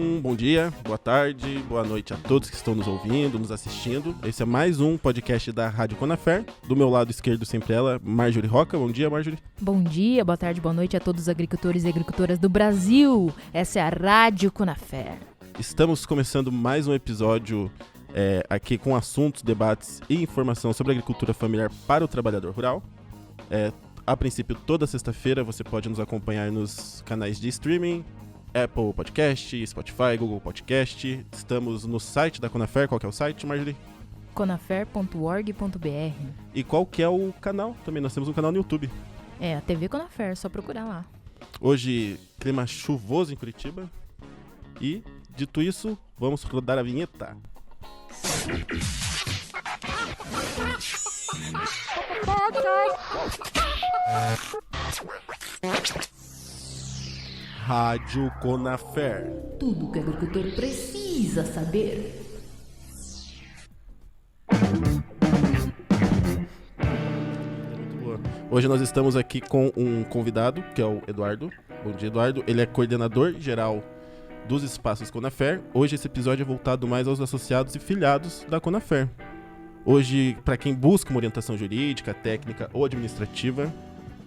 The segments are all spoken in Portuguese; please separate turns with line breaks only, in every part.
Um bom dia, boa tarde, boa noite a todos que estão nos ouvindo, nos assistindo. Esse é mais um podcast da Rádio Conafer. Do meu lado esquerdo sempre ela, Marjorie Roca. Bom dia, Marjorie.
Bom dia, boa tarde, boa noite a todos os agricultores e agricultoras do Brasil. Essa é a Rádio Conafer.
Estamos começando mais um episódio aqui com assuntos, debates e informação sobre agricultura familiar para o trabalhador rural. A princípio, toda sexta-feira você pode nos acompanhar nos canais de streaming, Apple Podcast, Spotify, Google Podcast. Estamos no site da Conafer. Qual que é o site, Marjorie?
conafer.org.br.
E qual que é o canal? Também nós temos um canal no YouTube.
É, a TV Conafer, só procurar lá.
Hoje, clima chuvoso em Curitiba. E, dito isso, vamos rodar a vinheta. Rádio Conafer.
Tudo que o agricultor precisa saber.
Muito boa. Hoje nós estamos aqui com um convidado, que é o Eduardo. Bom dia, Eduardo. Ele é coordenador geral dos espaços Conafer. Hoje esse episódio é voltado mais aos associados e filiados da Conafer. Hoje, para quem busca uma orientação jurídica, técnica ou administrativa,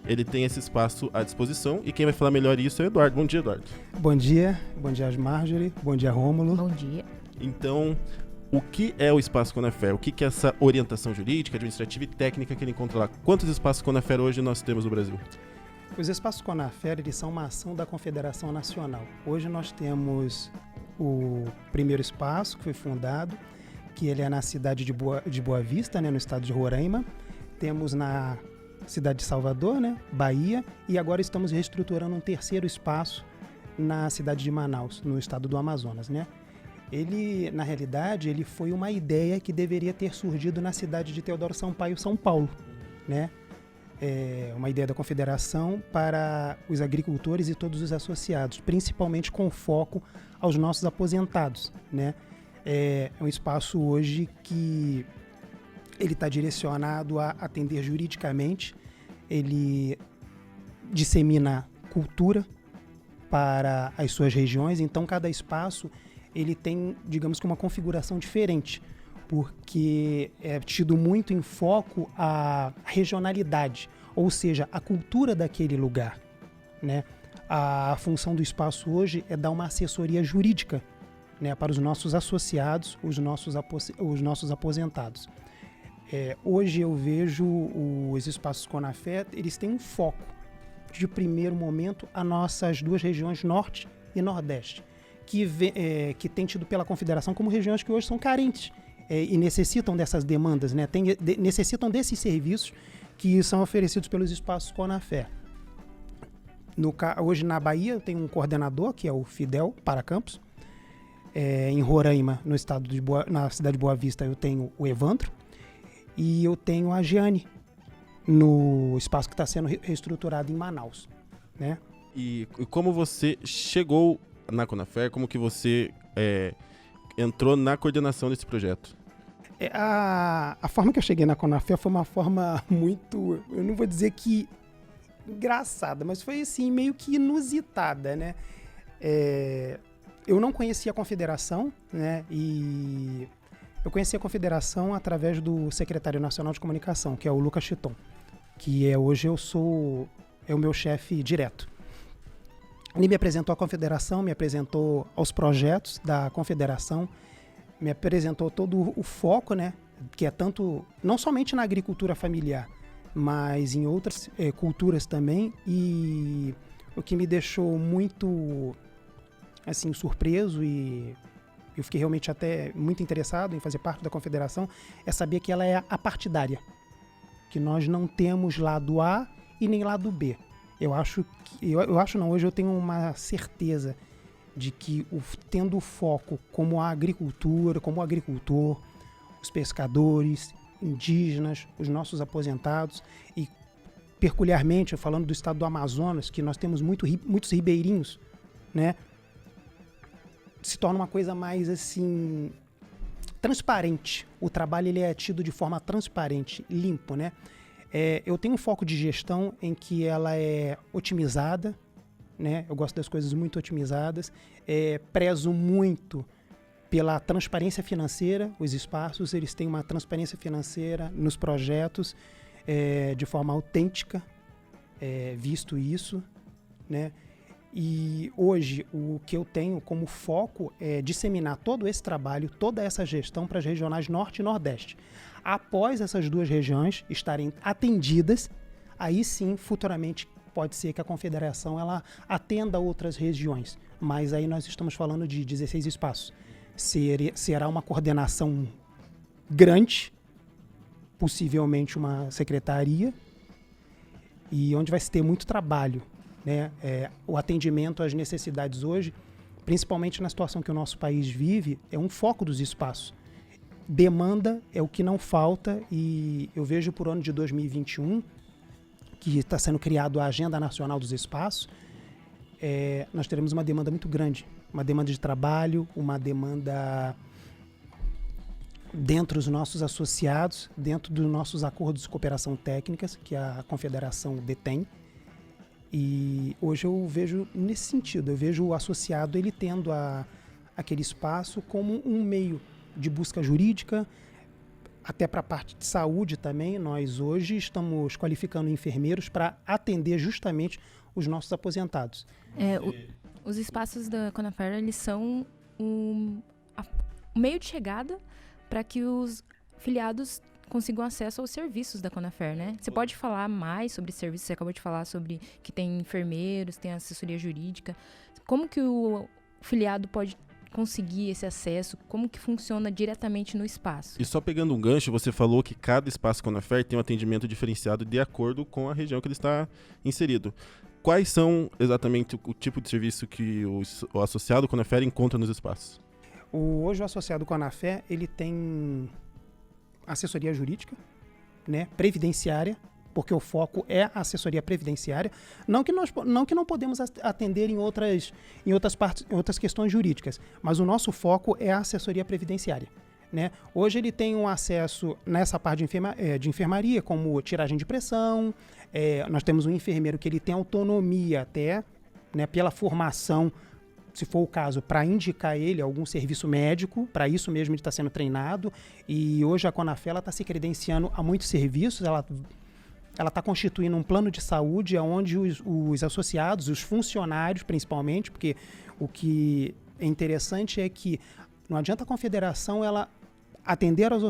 ele tem esse espaço à disposição e quem vai falar melhor isso é o Eduardo. Bom dia, Eduardo.
Bom dia Marjorie, bom dia, Rômulo.
Bom dia.
Então, o que é o Espaço Conafer? O que é essa orientação jurídica, administrativa e técnica que ele encontra lá? Quantos espaços Conafer hoje nós temos no Brasil?
Os espaços Conafer, eles são uma ação da Confederação Nacional. Hoje nós temos o primeiro espaço que foi fundado, que ele é na cidade de Boa Vista, né, no estado de Roraima. Temos na cidade de Salvador, né, Bahia, e agora estamos reestruturando um terceiro espaço na cidade de Manaus, no estado do Amazonas, né? Ele, na realidade, ele foi uma ideia que deveria ter surgido na cidade de Teodoro Sampaio, São Paulo, né? É uma ideia da Confederação para os agricultores e todos os associados, principalmente com foco aos nossos aposentados, né? É um espaço hoje que ele está direcionado a atender juridicamente, ele dissemina cultura para as suas regiões, então cada espaço ele tem, digamos que uma configuração diferente, porque é tido muito em foco a regionalidade, ou seja, a cultura daquele lugar, né? A função do espaço hoje é dar uma assessoria jurídica, né, para os nossos associados, os nossos aposentados. Hoje eu vejo os espaços Conafer, eles têm um foco, de primeiro momento, as nossas duas regiões Norte e Nordeste, que tem tido pela Confederação como regiões que hoje são carentes e necessitam dessas demandas, né? Necessitam desses serviços que são oferecidos pelos espaços Conafer. Hoje na Bahia eu tenho um coordenador, que é o Fidel Paracampos. Em Roraima, na cidade de Boa Vista, eu tenho o Evandro. E eu tenho a Giane, no espaço que está sendo reestruturado em Manaus, né?
E como você chegou na Conafer, como que você entrou na coordenação desse projeto?
A forma que eu cheguei na Conafer foi uma forma muito, eu não vou dizer que engraçada, mas foi assim, meio que inusitada, né? Eu não conhecia a Confederação, né? E eu conheci a Confederação através do secretário nacional de comunicação, que é o Lucas Chiton, que hoje é o meu chefe direto. Ele me apresentou à Confederação, me apresentou aos projetos da Confederação, me apresentou todo o foco, né, que é tanto, não somente na agricultura familiar, mas em outras culturas também, e o que me deixou muito assim, surpreso e eu fiquei realmente até muito interessado em fazer parte da Confederação, é saber que ela é apartidária, que nós não temos lado A e nem lado B. Hoje eu tenho uma certeza de que tendo foco como a agricultura, como o agricultor, os pescadores, indígenas, os nossos aposentados e peculiarmente, falando do estado do Amazonas, que nós temos muitos ribeirinhos, né? Se torna uma coisa mais assim transparente. O trabalho ele é tido de forma transparente, limpo, né? Eu tenho um foco de gestão em que ela é otimizada, né? Eu gosto das coisas muito otimizadas, prezo muito pela transparência financeira. Os espaços, eles têm uma transparência financeira nos projetos, de forma autêntica, visto isso, né? E hoje o que eu tenho como foco é disseminar todo esse trabalho, toda essa gestão para as regionais Norte e Nordeste. Após essas duas regiões estarem atendidas, aí sim, futuramente, pode ser que a confederação ela atenda outras regiões. Mas aí nós estamos falando de 16 espaços. Será uma coordenação grande, possivelmente uma secretaria, e onde vai se ter muito trabalho, né? O atendimento às necessidades hoje, principalmente na situação que o nosso país vive, é um foco dos espaços. Demanda é o que não falta, e eu vejo por ano de 2021, que está sendo criado a Agenda Nacional dos Espaços, nós teremos uma demanda muito grande, uma demanda de trabalho, uma demanda dentro dos nossos associados, dentro dos nossos acordos de cooperação técnicas, que a Confederação detém. E hoje eu vejo nesse sentido, eu vejo o associado ele tendo aquele espaço como um meio de busca jurídica, até para a parte de saúde também. Nós hoje estamos qualificando enfermeiros para atender justamente os nossos aposentados.
Os espaços da Conafer, eles são um meio de chegada para que os filiados consigam acesso aos serviços da Conafer, né? Você pode falar mais sobre serviços? Você acabou de falar sobre que tem enfermeiros, tem assessoria jurídica. Como que o filiado pode conseguir esse acesso? Como que funciona diretamente no espaço?
E só pegando um gancho, você falou que cada espaço Conafer tem um atendimento diferenciado de acordo com a região que ele está inserido. Quais são exatamente o tipo de serviço que o associado Conafer encontra nos espaços?
Hoje o associado Conafer, ele tem assessoria jurídica, né, previdenciária, porque o foco é a assessoria previdenciária. Não que não podemos atender em outras questões jurídicas, mas o nosso foco é a assessoria previdenciária, né? Hoje ele tem um acesso nessa parte de enfermaria, como tiragem de pressão. Nós temos um enfermeiro que ele tem autonomia até, né, pela formação, se for o caso, para indicar ele algum serviço médico. Para isso mesmo ele está sendo treinado. E hoje a Conafer está se credenciando a muitos serviços. Ela está constituindo um plano de saúde onde os associados, os funcionários principalmente, porque o que é interessante é que não adianta a confederação ela atender aos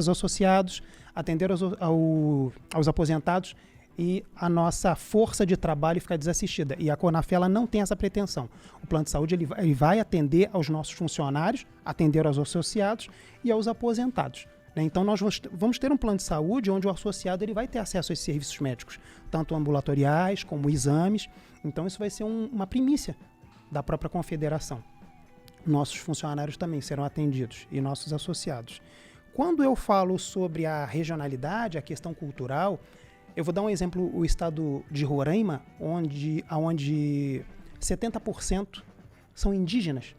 associados, atender aos aposentados, e a nossa força de trabalho fica desassistida. E a Conafer ela não tem essa pretensão. O plano de saúde ele vai atender aos nossos funcionários, atender aos associados e aos aposentados, né? Então nós vamos ter um plano de saúde onde o associado ele vai ter acesso a esses serviços médicos, tanto ambulatoriais como exames. Então isso vai ser uma primícia da própria confederação. Nossos funcionários também serão atendidos e nossos associados. Quando eu falo sobre a regionalidade, a questão cultural, eu vou dar um exemplo, o estado de Roraima, onde 70% são indígenas.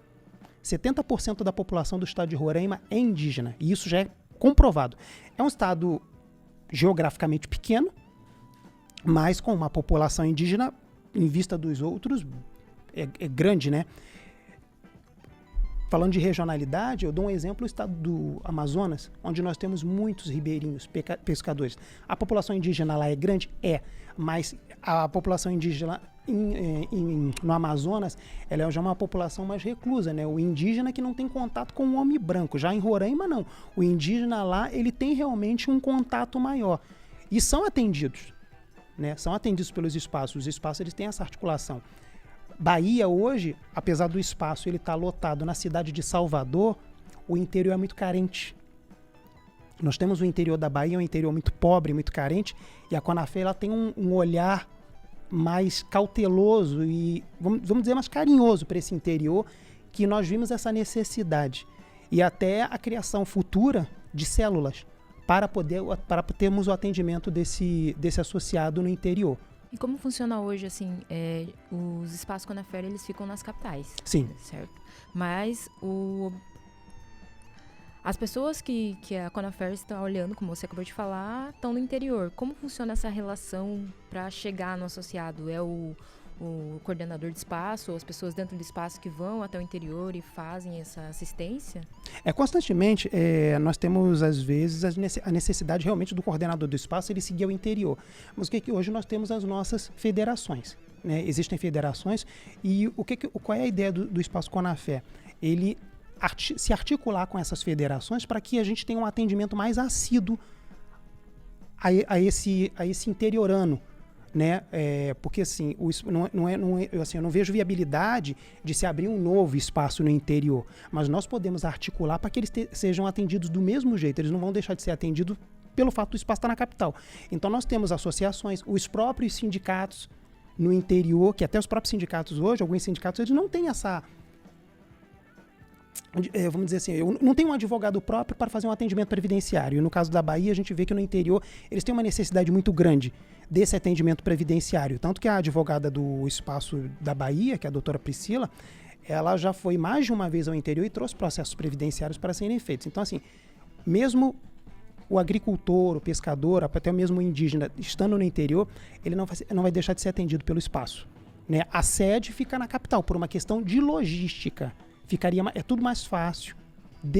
70% da população do estado de Roraima é indígena, e isso já é comprovado. É um estado geograficamente pequeno, mas com uma população indígena, em vista dos outros, é grande, né? Falando de regionalidade, eu dou um exemplo, o estado do Amazonas, onde nós temos muitos ribeirinhos, pescadores. A população indígena lá é grande? É, mas a população indígena no Amazonas, ela já é uma população mais reclusa, né? O indígena que não tem contato com o homem branco. Já em Roraima, não. O indígena lá, ele tem realmente um contato maior. E são atendidos, né? São atendidos pelos espaços. Os espaços, eles têm essa articulação. Bahia hoje, apesar do espaço ele estar lotado na cidade de Salvador, o interior é muito carente. Nós temos o interior da Bahia, um interior muito pobre, muito carente, e a Conafer ela tem um olhar mais cauteloso e, vamos dizer, mais carinhoso para esse interior, que nós vimos essa necessidade. E até a criação futura de células para termos o atendimento desse associado no interior.
E como funciona hoje, assim, os espaços Conafer, eles ficam nas capitais?
Sim.
Certo. Mas as pessoas que a Conafer está olhando, como você acabou de falar, estão no interior. Como funciona essa relação para chegar no associado? É o o coordenador de espaço ou as pessoas dentro do espaço que vão até o interior e fazem essa assistência?
Constantemente, nós temos, às vezes, a necessidade realmente do coordenador do espaço ele seguir ao interior. Mas o que hoje nós temos as nossas federações, né? Existem federações e qual é a ideia do Espaço Conafé? Ele se articular com essas federações para que a gente tenha um atendimento mais assíduo a esse interiorano, né? Porque assim, eu não vejo viabilidade de se abrir um novo espaço no interior, mas nós podemos articular para que eles sejam atendidos do mesmo jeito, eles não vão deixar de ser atendidos pelo fato do espaço estar na capital. Então nós temos associações, os próprios sindicatos no interior, que até os próprios sindicatos hoje, alguns sindicatos, eles não têm essa... vamos dizer assim, eu não tenho um advogado próprio para fazer um atendimento previdenciário. E no caso da Bahia, a gente vê que no interior eles têm uma necessidade muito grande desse atendimento previdenciário. Tanto que a advogada do Espaço da Bahia, que é a doutora Priscila, ela já foi mais de uma vez ao interior e trouxe processos previdenciários para serem feitos. Então, assim, mesmo o agricultor, o pescador, até mesmo o indígena, estando no interior, ele não vai deixar de ser atendido pelo espaço, né? A sede fica na capital, por uma questão de logística. É tudo mais fácil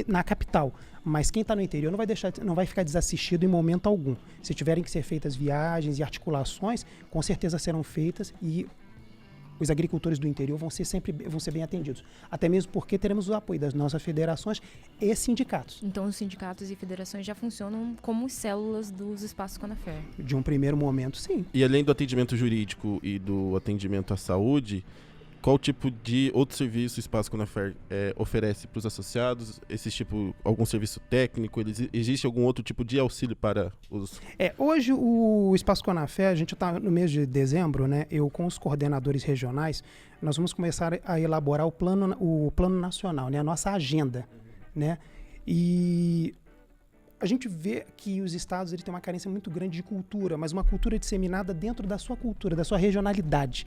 na capital, mas quem está no interior não vai ficar desassistido em momento algum. Se tiverem que ser feitas viagens e articulações, com certeza serão feitas e os agricultores do interior vão ser bem atendidos. Até mesmo porque teremos o apoio das nossas federações e sindicatos.
Então os sindicatos e federações já funcionam como células dos espaços Conafé.
De um primeiro momento, sim.
E além do atendimento jurídico e do atendimento à saúde, qual tipo de outro serviço o Espaço Conafé oferece para os associados? Algum serviço técnico? Existe algum outro tipo de auxílio para os...
Hoje o Espaço Conafé, a gente está no mês de dezembro, né? Eu com os coordenadores regionais, nós vamos começar a elaborar o plano nacional, né? A nossa agenda, né? E a gente vê que os estados têm uma carência muito grande de cultura, mas uma cultura disseminada dentro da sua cultura, da sua regionalidade.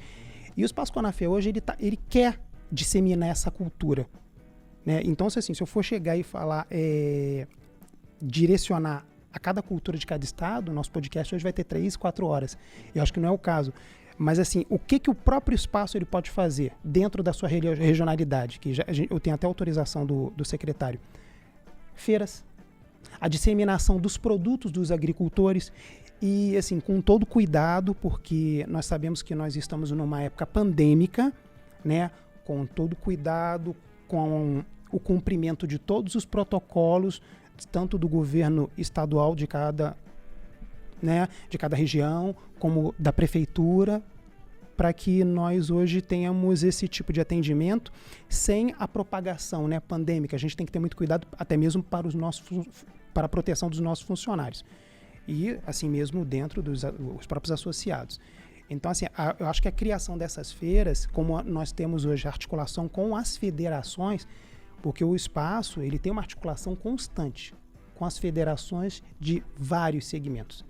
E o Espaço Conafé hoje, ele quer disseminar essa cultura, né? Então, se eu for chegar e falar, direcionar a cada cultura de cada estado, nosso podcast hoje vai ter 3, 4 horas. Eu acho que não é o caso. Mas, assim, o que o próprio espaço ele pode fazer dentro da sua regionalidade? Que eu tenho até autorização do secretário. Feiras, a disseminação dos produtos dos agricultores. E, assim, com todo cuidado, porque nós sabemos que nós estamos numa época pandêmica, né? Com todo cuidado, com o cumprimento de todos os protocolos, tanto do governo estadual de cada região, como da prefeitura, para que nós hoje tenhamos esse tipo de atendimento sem a propagação, né, pandêmica. A gente tem que ter muito cuidado, até mesmo para a proteção dos nossos funcionários. E, assim mesmo, dentro dos próprios associados. Então, assim, eu acho que a criação dessas feiras, como nós temos hoje a articulação com as federações, porque o espaço ele tem uma articulação constante com as federações de vários segmentos,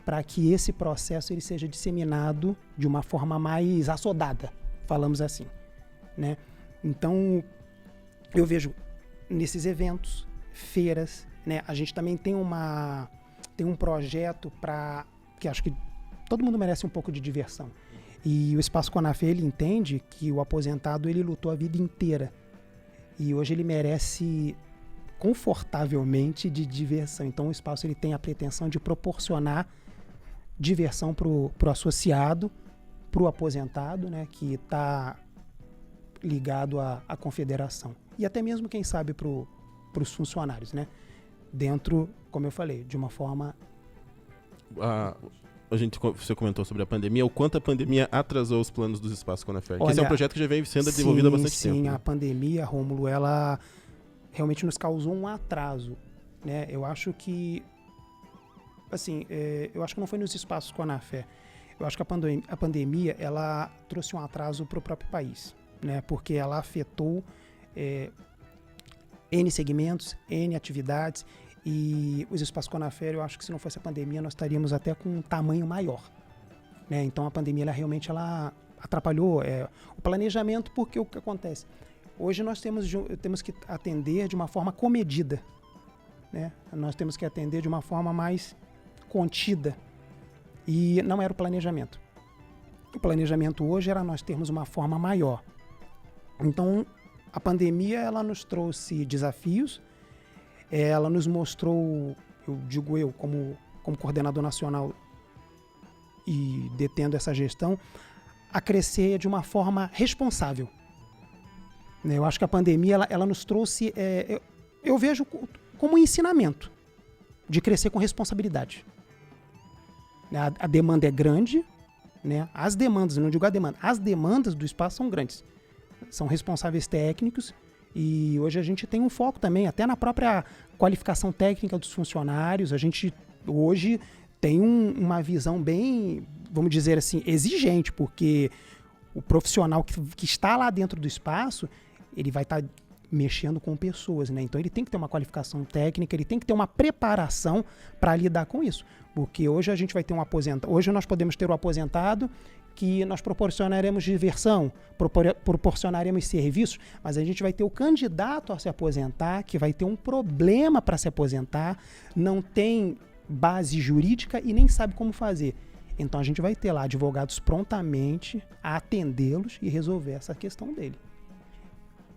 para que esse processo ele seja disseminado de uma forma mais assodada, falamos assim, né? Então, eu vejo nesses eventos, feiras, né? A gente também tem um projeto que acho que todo mundo merece um pouco de diversão. E o Espaço Conafé, ele entende que o aposentado, ele lutou a vida inteira. E hoje ele merece confortavelmente de diversão. Então o espaço ele tem a pretensão de proporcionar diversão pro associado, pro aposentado, né, que está ligado à confederação. E até mesmo, quem sabe, pros funcionários, né? Dentro, como eu falei, de uma forma...
Você comentou sobre a pandemia, o quanto a pandemia atrasou os planos dos espaços Conafé. Esse é um projeto que já vem sendo desenvolvido há bastante tempo.
Sim, a pandemia, Rômulo, ela realmente nos causou um atraso, né? Eu acho que, assim, eu acho que não foi nos espaços Conafé. Eu acho que a pandemia, ela trouxe um atraso para o próprio país, né? Porque ela afetou N segmentos, N atividades. E os espaços Conafé, eu acho que se não fosse a pandemia, nós estaríamos até com um tamanho maior, né? Então a pandemia, ela atrapalhou o planejamento, porque o que acontece? Hoje nós temos que atender de uma forma comedida, né? Nós temos que atender de uma forma mais contida. E não era o planejamento. o planejamento hoje era nós termos uma forma maior. Então, a pandemia, ela nos trouxe desafios, ela nos mostrou, como coordenador nacional e detendo essa gestão, a crescer de uma forma responsável. Eu acho que a pandemia, ela nos trouxe, eu vejo como um ensinamento de crescer com responsabilidade. A demanda é grande, né? As demandas, não digo a demanda, as demandas do espaço são grandes. São responsáveis técnicos e hoje a gente tem um foco também, até na própria qualificação técnica dos funcionários. A gente hoje tem uma visão bem, vamos dizer assim, exigente, porque o profissional que está lá dentro do espaço, ele vai estar mexendo com pessoas, né? Então ele tem que ter uma qualificação técnica, ele tem que ter uma preparação para lidar com isso. Porque hoje a gente vai ter um aposentado, hoje nós podemos ter o aposentado que nós proporcionaremos diversão, proporcionaremos serviços, mas a gente vai ter o candidato a se aposentar, que vai ter um problema para se aposentar, não tem base jurídica e nem sabe como fazer. Então a gente vai ter lá advogados prontamente a atendê-los e resolver essa questão dele.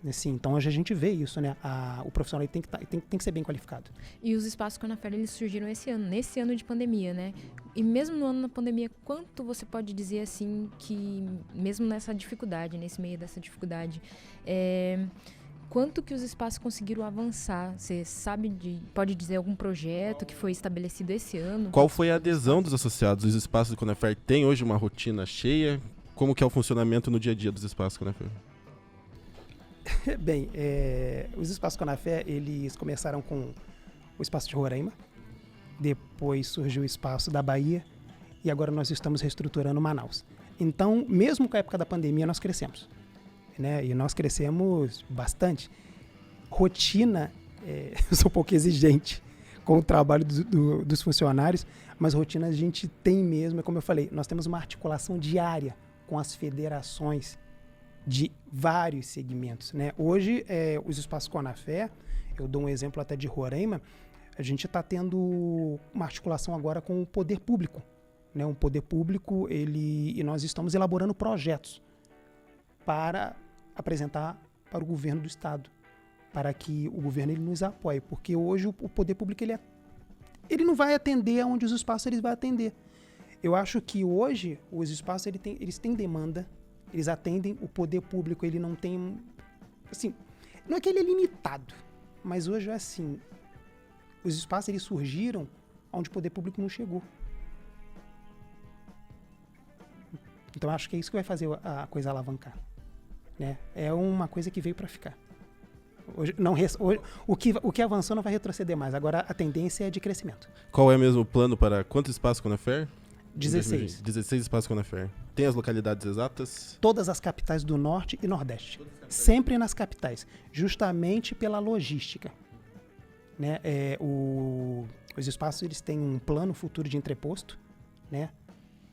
Assim, então hoje a gente vê isso, né? O profissional tem que ser bem qualificado.
E os espaços Conafer, eles surgiram nesse ano de pandemia, né? E mesmo no ano da pandemia, quanto você pode dizer assim que, mesmo nessa dificuldade, nesse meio dessa dificuldade, quanto que os espaços conseguiram avançar? Você pode dizer algum projeto que foi estabelecido esse ano?
Qual foi a adesão dos associados? Os espaços do Conafer têm hoje uma rotina cheia? Como que é o funcionamento no dia a dia dos espaços Conafer?
Bem, os espaços Conafer, eles começaram com o espaço de Roraima, depois surgiu o espaço da Bahia e agora nós estamos reestruturando Manaus. Então, mesmo com a época da pandemia, nós crescemos, né? E nós crescemos bastante. Rotina, eu sou um pouco exigente com o trabalho dos funcionários, mas rotina a gente tem mesmo, como eu falei, nós temos uma articulação diária com as federações de vários segmentos, né? Hoje, os espaços Conafer, eu dou um exemplo até de Roraima, a gente está tendo uma articulação agora com o poder público, né? Um poder público, e nós estamos elaborando projetos para apresentar para o governo do estado, para que o governo ele nos apoie, porque hoje o poder público ele não vai atender aonde os espaços eles vão atender. Eu acho que hoje os espaços eles têm demanda, eles atendem, o poder público ele não tem, assim, não é que ele é limitado, mas hoje é assim, os espaços eles surgiram onde o poder público não chegou. Então acho que é isso que vai fazer a coisa alavancar, né? É uma coisa que veio para ficar. Hoje, o que avançou não vai retroceder mais, agora a tendência é de crescimento.
Qual é mesmo o plano para quantos espaços Conafer?
16.
16 espaços Conafer. Tem as localidades exatas?
Todas as capitais do Norte e Nordeste. Sempre nas capitais, justamente pela logística, né? Os espaços eles têm um plano futuro de entreposto, né,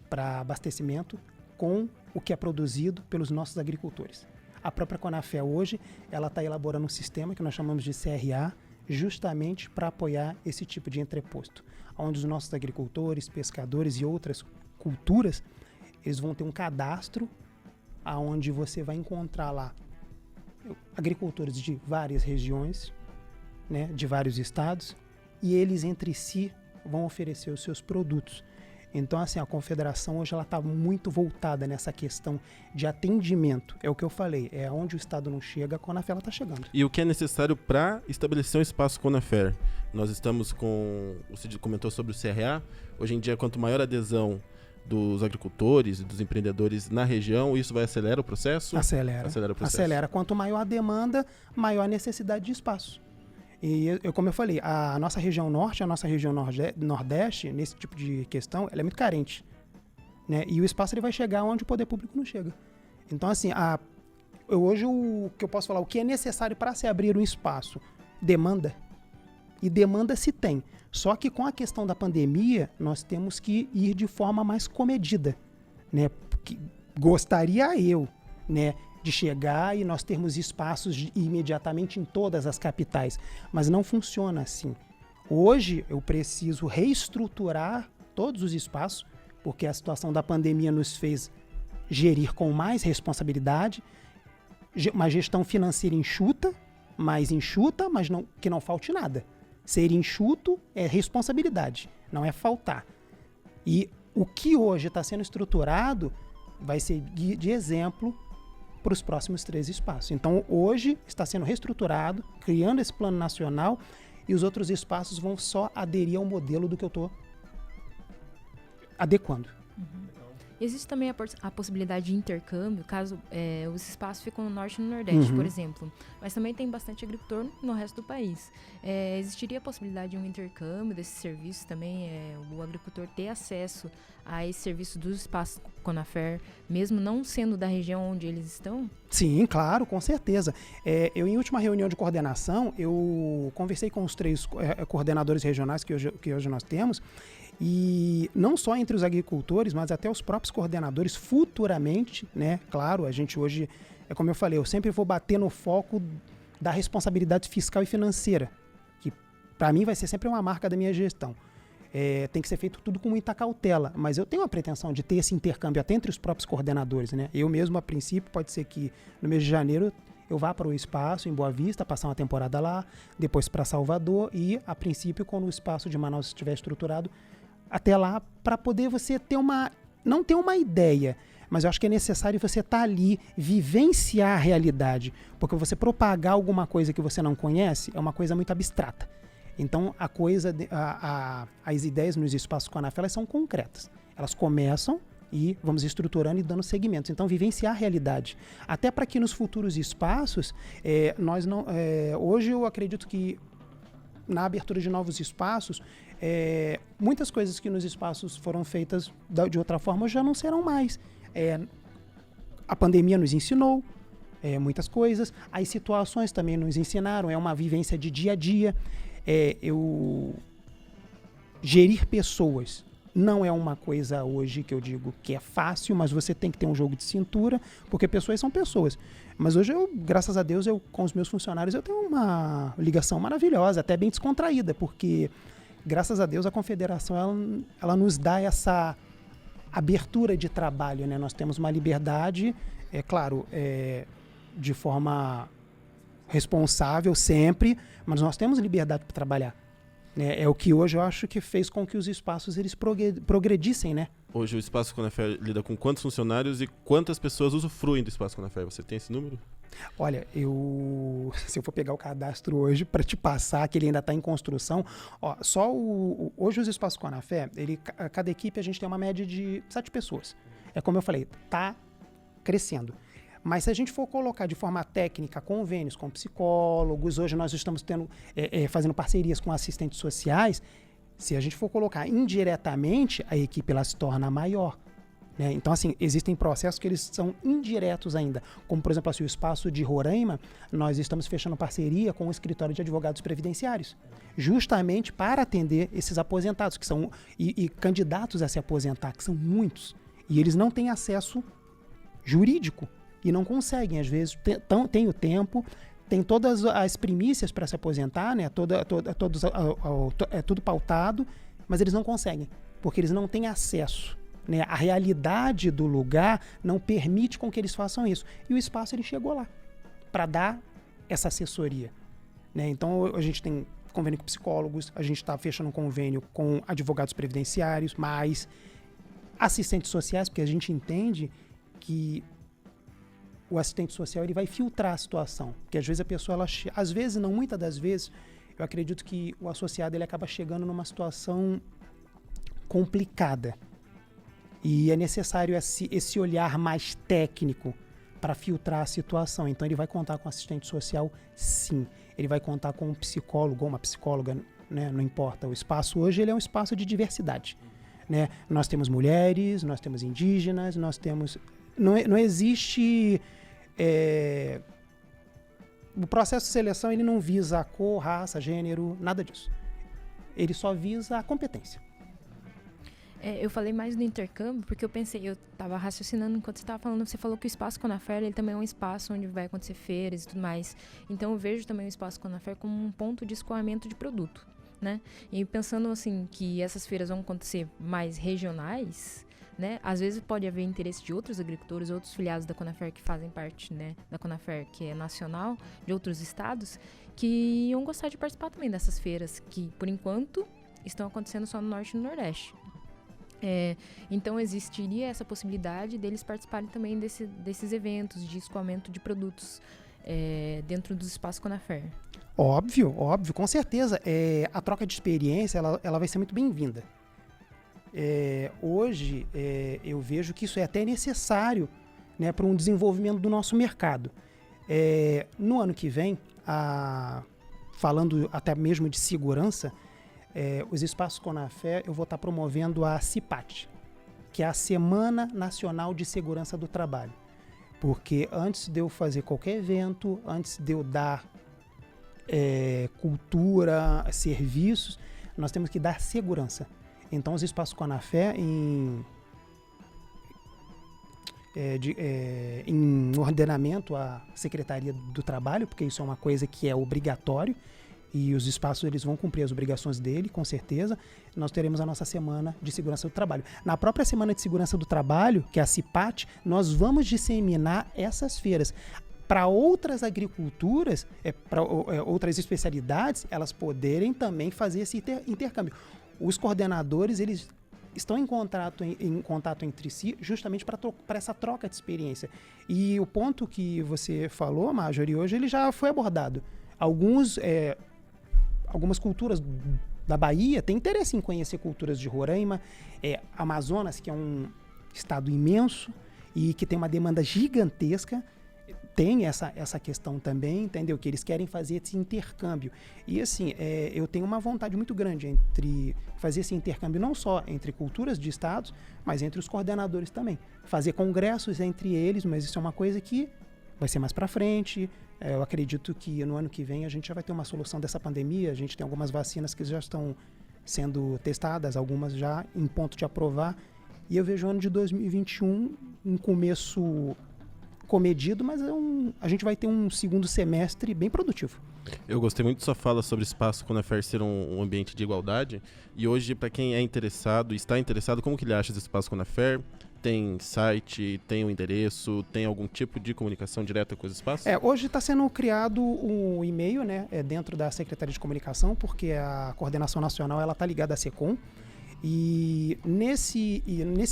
para abastecimento com o que é produzido pelos nossos agricultores. A própria Conafer hoje ela está elaborando um sistema que nós chamamos de CRA, justamente para apoiar esse tipo de entreposto, onde os nossos agricultores, pescadores e outras culturas, eles vão ter um cadastro aonde você vai encontrar lá agricultores de várias regiões, né, de vários estados, e eles entre si vão oferecer os seus produtos. Então, assim, a confederação hoje ela está muito voltada nessa questão de atendimento. É o que eu falei, é onde o Estado não chega, a Conafer está chegando.
E o que é necessário para estabelecer um espaço Conafer? Nós estamos com... O Cid comentou sobre o CRA. Hoje em dia, quanto maior a adesão dos agricultores e dos empreendedores na região, isso vai acelerar o processo?
Acelera o processo. Acelera. Quanto maior a demanda, maior a necessidade de espaço. E como eu falei, a nossa região norte, a nossa região nordeste, nesse tipo de questão, ela é muito carente, né? E o espaço ele vai chegar onde o poder público não chega. Então, assim, hoje o que eu posso falar, o que é necessário para se abrir um espaço? Demanda. E demanda se tem. Só que com a questão da pandemia, nós temos que ir de forma mais comedida, né? Porque gostaria eu, né, de chegar e nós termos espaços imediatamente em todas as capitais. Mas não funciona assim. Hoje eu preciso reestruturar todos os espaços, porque a situação da pandemia nos fez gerir com mais responsabilidade, uma gestão financeira enxuta, mas que não falte nada. Ser enxuto é responsabilidade, não é faltar. E o que hoje está sendo estruturado vai ser de exemplo para os próximos 3 espaços. Então, hoje está sendo reestruturado, criando esse plano nacional, e os outros espaços vão só aderir ao modelo do que eu estou adequando.
Existe também a possibilidade de intercâmbio, caso os espaços ficam no norte e no nordeste, por exemplo. Mas também tem bastante agricultor no resto do país. Existiria a possibilidade de um intercâmbio desses serviços também, o agricultor ter acesso a esse serviço dos espaços Conafer, mesmo não sendo da região onde eles estão?
Sim, claro, com certeza. Eu, em última reunião de coordenação, eu conversei com os 3 coordenadores regionais que hoje nós temos, e não só entre os agricultores, mas até os próprios coordenadores futuramente, né? Claro, a gente hoje, como eu falei, eu sempre vou bater no foco da responsabilidade fiscal e financeira, que para mim vai ser sempre uma marca da minha gestão. Tem que ser feito tudo com muita cautela, mas eu tenho a pretensão de ter esse intercâmbio até entre os próprios coordenadores, né? Eu mesmo, a princípio, pode ser que no mês de janeiro eu vá para o espaço em Boa Vista, passar uma temporada lá, depois para Salvador e, a princípio, quando o espaço de Manaus estiver estruturado, até lá, para poder você não ter uma ideia, mas eu acho que é necessário você estar ali, vivenciar a realidade, porque você propagar alguma coisa que você não conhece é uma coisa muito abstrata. Então, as ideias nos espaços Conafer, elas são concretas. Elas começam e vamos estruturando e dando segmentos. Então, vivenciar a realidade. Até para que nos futuros espaços, hoje eu acredito que na abertura de novos espaços, muitas coisas que nos espaços foram feitas de outra forma já não serão mais. A pandemia nos ensinou muitas coisas, as situações também nos ensinaram, é uma vivência de dia a dia. Gerir pessoas não é uma coisa hoje que eu digo que é fácil, mas você tem que ter um jogo de cintura, porque pessoas são pessoas. Mas hoje, graças a Deus, com os meus funcionários, eu tenho uma ligação maravilhosa, até bem descontraída, porque, graças a Deus, a confederação ela nos dá essa abertura de trabalho, né? Nós temos uma liberdade, claro, de forma responsável sempre, mas nós temos liberdade para trabalhar. É o que hoje eu acho que fez com que os espaços eles progredissem, né?
Hoje o Espaço Conafer lida com quantos funcionários e quantas pessoas usufruem do Espaço Conafer? Você tem esse número?
Olha, se eu for pegar o cadastro hoje para te passar, que ele ainda está em construção, hoje os Espaços Conafer, cada equipe a gente tem uma média de 7 pessoas. É como eu falei, está crescendo. Mas se a gente for colocar de forma técnica convênios com psicólogos, hoje nós estamos fazendo parcerias com assistentes sociais, se a gente for colocar indiretamente, a equipe ela se torna maior. Né? Então, assim, existem processos que eles são indiretos ainda. Como, por exemplo, assim, o espaço de Roraima, nós estamos fechando parceria com o escritório de advogados previdenciários, justamente para atender esses aposentados, que são e candidatos a se aposentar, que são muitos. E eles não têm acesso jurídico. E não conseguem, às vezes, tem o tempo, tem todas as primícias para se aposentar, né? É tudo pautado, mas eles não conseguem, porque eles não têm acesso. Né? A realidade do lugar não permite com que eles façam isso. E o espaço ele chegou lá para dar essa assessoria. Né? Então, a gente tem convênio com psicólogos, a gente está fechando um convênio com advogados previdenciários, mais assistentes sociais, porque a gente entende que o assistente social ele vai filtrar a situação, porque às vezes a pessoa, às vezes, não muitas das vezes, eu acredito que o associado ele acaba chegando numa situação complicada e é necessário esse olhar mais técnico para filtrar a situação. Então ele vai contar com assistente social, sim, ele vai contar com um psicólogo ou uma psicóloga, né? Não importa, o espaço hoje ele é um espaço de diversidade, né? Nós temos mulheres, nós temos indígenas, nós temos... Não existe... O processo de seleção ele não visa a cor, raça, gênero, nada disso. Ele só visa a competência.
Eu falei mais do intercâmbio porque eu estava raciocinando enquanto você estava falando, você falou que o Espaço Conafer ele também é um espaço onde vai acontecer feiras e tudo mais. Então eu vejo também o Espaço Conafer como um ponto de escoamento de produto, né? E pensando assim que essas feiras vão acontecer mais regionais, né? Às vezes pode haver interesse de outros agricultores, outros filiados da Conafer que fazem parte, né, da Conafer, que é nacional, de outros estados, que iam gostar de participar também dessas feiras, que por enquanto estão acontecendo só no Norte e no Nordeste. Então existiria essa possibilidade deles participarem também desses eventos de escoamento de produtos dentro dos espaços Conafer.
Óbvio, com certeza. A troca de experiência ela vai ser muito bem-vinda. Hoje eu vejo que isso é até necessário, né, para um desenvolvimento do nosso mercado. No ano que vem, falando até mesmo de segurança, os espaços Conafer, eu vou estar promovendo a CIPAT, que é a Semana Nacional de Segurança do Trabalho. Porque antes de eu fazer qualquer evento, antes de eu dar cultura, serviços, nós temos que dar segurança. Então, os espaços Conafer, em ordenamento à Secretaria do Trabalho, porque isso é uma coisa que é obrigatório, e os espaços eles vão cumprir as obrigações dele, com certeza. Nós teremos a nossa Semana de Segurança do Trabalho. Na própria Semana de Segurança do Trabalho, que é a CIPAT, nós vamos disseminar essas feiras para outras agriculturas, para outras especialidades, elas poderem também fazer esse intercâmbio. Os coordenadores, eles estão em contato entre si justamente para essa troca de experiência. E o ponto que você falou, Marjorie, hoje ele já foi abordado. Algumas culturas da Bahia têm interesse em conhecer culturas de Roraima, Amazonas, que é um estado imenso e que tem uma demanda gigantesca, tem essa questão também, entendeu? Que eles querem fazer esse intercâmbio. E assim, eu tenho uma vontade muito grande entre fazer esse intercâmbio não só entre culturas de estados, mas entre os coordenadores também. Fazer congressos entre eles, mas isso é uma coisa que vai ser mais para frente. Eu acredito que no ano que vem a gente já vai ter uma solução dessa pandemia. A gente tem algumas vacinas que já estão sendo testadas, algumas já em ponto de aprovar. E eu vejo o ano de 2021 um começo comedido, mas a gente vai ter um segundo semestre bem produtivo.
Eu gostei muito da sua fala sobre o espaço Conafer ser um ambiente de igualdade. E hoje, para quem é interessado, está interessado, como que ele acha esse espaço Conafer? Tem site, tem um endereço, tem algum tipo de comunicação direta com os espaços?
Hoje está sendo criado um e-mail, né, dentro da Secretaria de Comunicação, porque a coordenação nacional está ligada à SECOM. E nesse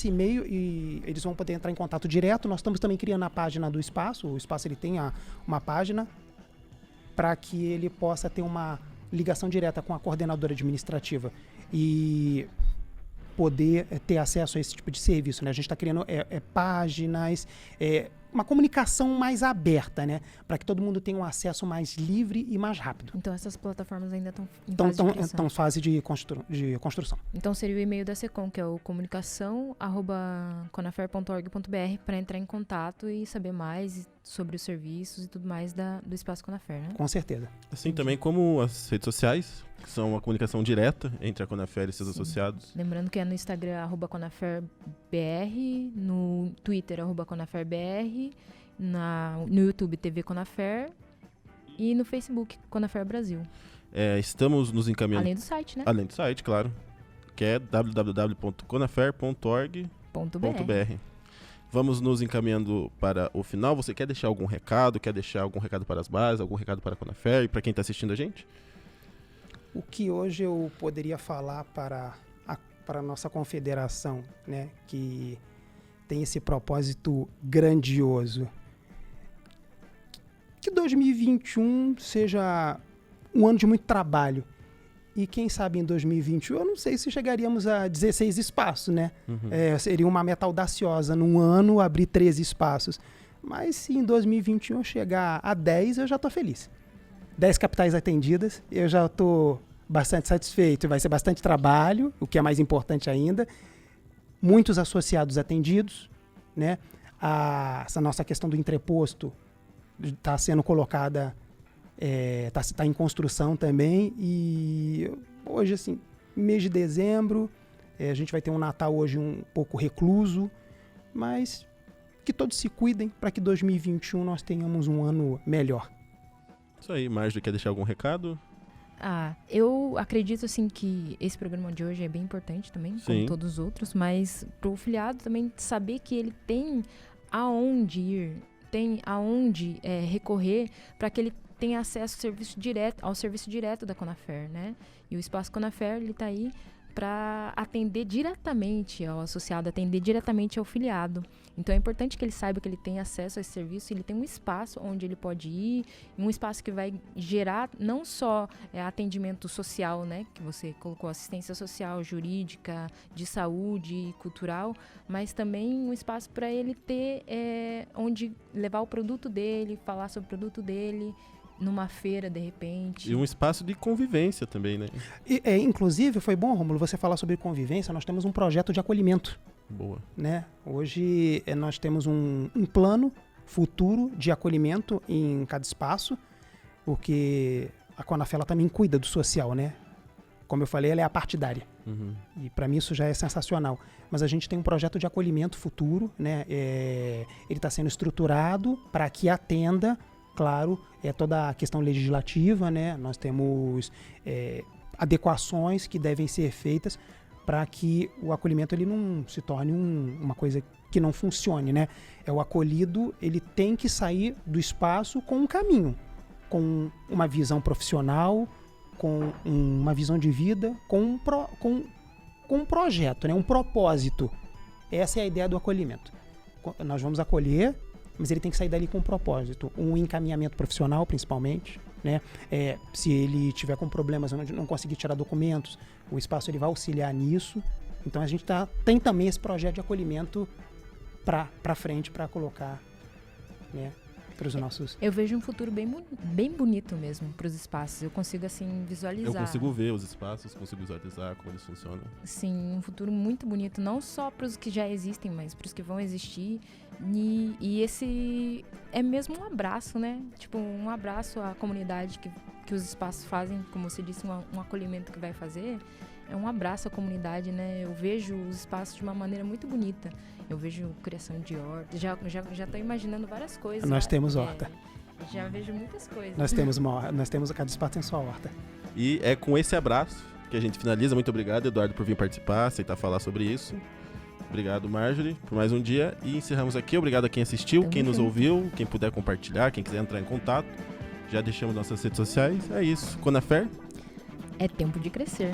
e-mail eles vão poder entrar em contato direto. Nós estamos também criando a página do espaço. O espaço ele tem uma página para que ele possa ter uma ligação direta com a coordenadora administrativa e poder ter acesso a esse tipo de serviço, né? A gente está criando páginas, uma comunicação mais aberta, né? Para que todo mundo tenha um acesso mais livre e mais rápido.
Então essas plataformas ainda estão
em fase de construção.
Então seria o e-mail da SECOM, que é o comunicação@conafer.org.br, para entrar em contato e saber mais sobre os serviços e tudo mais do Espaço Conafer, né?
Com certeza.
Assim também como as redes sociais, que são uma comunicação direta entre a Conafer e seus associados.
Lembrando que é no Instagram @ConaferBR, no Twitter @ConaferBR, no YouTube TV Conafer e no Facebook Conafer Brasil.
Estamos nos encaminhando...
Além do site, né?
Além do site, claro. Que é www.conafer.org.br. Vamos nos encaminhando para o final. Você quer deixar algum recado? Quer deixar algum recado para as bases? Algum recado para a Conafer e para quem está assistindo a gente?
O que hoje eu poderia falar para a nossa confederação, né, que tem esse propósito grandioso? Que 2021 seja um ano de muito trabalho. E quem sabe em 2021, eu não sei se chegaríamos a 16 espaços, né? Seria uma meta audaciosa, num ano abrir 13 espaços. Mas se em 2021 eu chegar a 10, eu já estou feliz. 10 capitais atendidas, eu já estou bastante satisfeito. Vai ser bastante trabalho, o que é mais importante ainda. Muitos associados atendidos, né? Essa nossa questão do entreposto está sendo colocada... Tá em construção também. E hoje, assim, mês de dezembro, a gente vai ter um Natal hoje um pouco recluso, mas que todos se cuidem para que 2021 nós tenhamos um ano melhor.
Isso aí, Marjorie, quer deixar algum recado?
Eu acredito, assim, que esse programa de hoje é bem importante também,
Sim.
como todos os outros, mas pro filiado também saber que ele tem aonde ir, tem aonde recorrer para que ele tenha acesso ao serviço direto da Conafer, né? E o Espaço Conafer, ele tá aí para atender diretamente ao associado, atender diretamente ao filiado. Então é importante que ele saiba que ele tem acesso a esse serviço, ele tem um espaço onde ele pode ir, um espaço que vai gerar não só atendimento social, né, que você colocou, assistência social, jurídica, de saúde, cultural, mas também um espaço para ele ter onde levar o produto dele, falar sobre o produto dele, numa feira, de repente.
E um espaço de convivência também, né?
Inclusive, foi bom, Rômulo, você falar sobre convivência. Nós temos um projeto de acolhimento.
Boa.
Né? Hoje nós temos um plano futuro de acolhimento em cada espaço, porque a Conafer ela também cuida do social, né? Como eu falei, ela é a partidária.
Uhum.
E para mim isso já é sensacional. Mas a gente tem um projeto de acolhimento futuro, né? Ele está sendo estruturado para que atenda, claro, toda a questão legislativa, né? Nós temos adequações que devem ser feitas para que o acolhimento ele não se torne uma coisa que não funcione, né? O acolhido, ele tem que sair do espaço com um caminho, com uma visão profissional, com uma visão de vida, com um projeto, né? Um propósito. Essa é a ideia do acolhimento. Nós vamos acolher, mas ele tem que sair dali com um propósito, um encaminhamento profissional, principalmente, né? Se ele tiver com problemas, não conseguir tirar documentos, o espaço ele vai auxiliar nisso. Então a gente tem também esse projeto de acolhimento para frente, para colocar, né, para os nossos...
Eu vejo um futuro bem bonito mesmo para os espaços. Eu consigo, assim, visualizar.
Eu consigo ver os espaços, consigo visualizar como eles funcionam.
Sim, um futuro muito bonito, não só para os que já existem, mas para os que vão existir. E esse é mesmo um abraço, né? Tipo, um abraço à comunidade que os espaços fazem, como você disse, um acolhimento que vai fazer. É um abraço à comunidade, né? Eu vejo os espaços de uma maneira muito bonita. Eu vejo criação de horta. Já tô imaginando várias coisas.
Nós temos horta.
Já vejo muitas coisas.
Cada espaço tem sua horta.
E é com esse abraço que a gente finaliza. Muito obrigado, Eduardo, por vir participar, aceitar falar sobre isso. Obrigado, Marjorie, por mais um dia. E encerramos aqui. Obrigado a quem assistiu, quem nos ouviu, quem puder compartilhar, quem quiser entrar em contato. Já deixamos nossas redes sociais. É isso. Conafer?
É tempo de crescer.